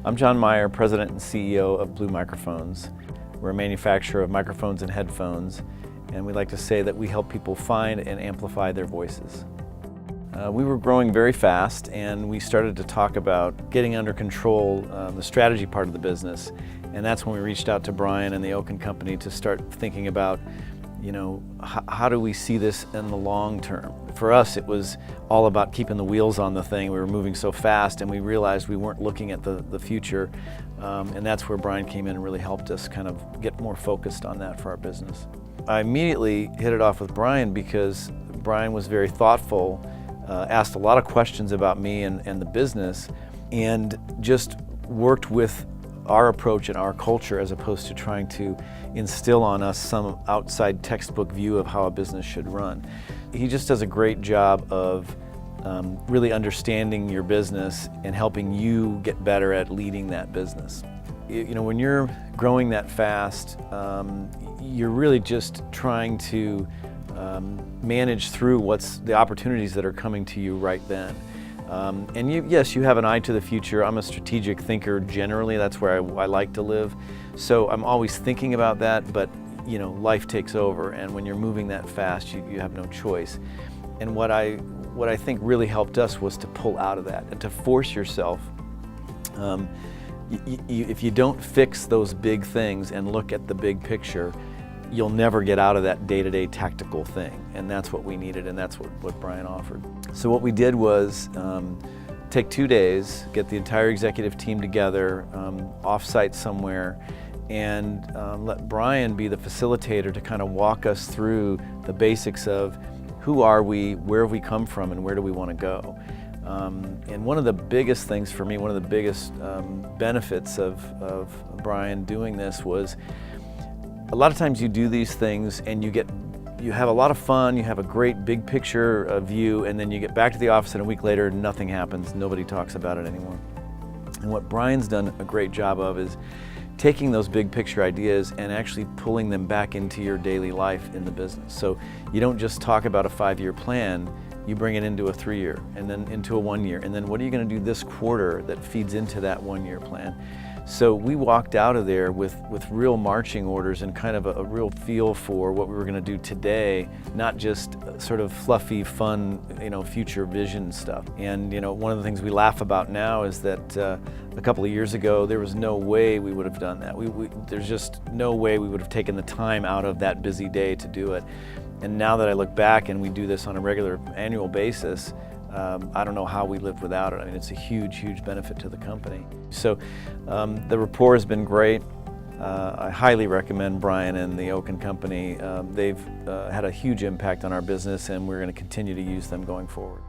I'm John Meyer, President and CEO of Blue Microphones. We're a manufacturer of microphones and headphones, and we like to say that we help people find and amplify their voices. We were growing very fast, and we started to talk about getting under control the strategy part of the business, and that's when we reached out to Brian and the Oken Company to start thinking about, how do we see this in the long term? For us, it was all about keeping the wheels on the thing. We were moving so fast, and we realized we weren't looking at the future, and that's where Brian came in and really helped us kind of get more focused on that for our business. I immediately hit it off with Brian because Brian was very thoughtful, asked a lot of questions about me and the business, and just worked with our approach and our culture as opposed to trying to instill on us some outside textbook view of how a business should run. He just does a great job of really understanding your business and helping you get better at leading that business. When you're growing that fast, you're really just trying to manage through what's the opportunities that are coming to you right then. And yes, you have an eye to the future. I'm a strategic thinker generally. That's where I like to live. So I'm always thinking about that, but life takes over, and when you're moving that fast, you have no choice. And what I think really helped us was to pull out of that and to force yourself. If you don't fix those big things and look at the big picture, you'll never get out of that day-to-day tactical thing, and that's what we needed, and that's what Brian offered. So what we did was take 2 days, get the entire executive team together, off-site somewhere, and let Brian be the facilitator to kind of walk us through the basics of who are we, where have we come from, and where do we want to go. And one of the biggest things for me, one of the biggest benefits of Brian doing this was, a lot of times you do these things and you have a lot of fun, you have a great big picture view, and then you get back to the office and a week later nothing happens, nobody talks about it anymore. And what Brian's done a great job of is taking those big picture ideas and actually pulling them back into your daily life in the business. So you don't just talk about a 5-year plan, you bring it into a 3-year, and then into a 1-year, and then what are you going to do this quarter that feeds into that 1-year plan? So we walked out of there with real marching orders and kind of a real feel for what we were going to do today, not just sort of fluffy, fun, future vision stuff. And one of the things we laugh about now is that a couple of years ago there was no way we would have done that. There's just no way we would have taken the time out of that busy day to do it. And now that I look back and we do this on a regular annual basis, I don't know how we lived without it. I mean, it's a huge, huge benefit to the company. So the rapport has been great. I highly recommend Brian and the Oken Company. They've had a huge impact on our business, and we're going to continue to use them going forward.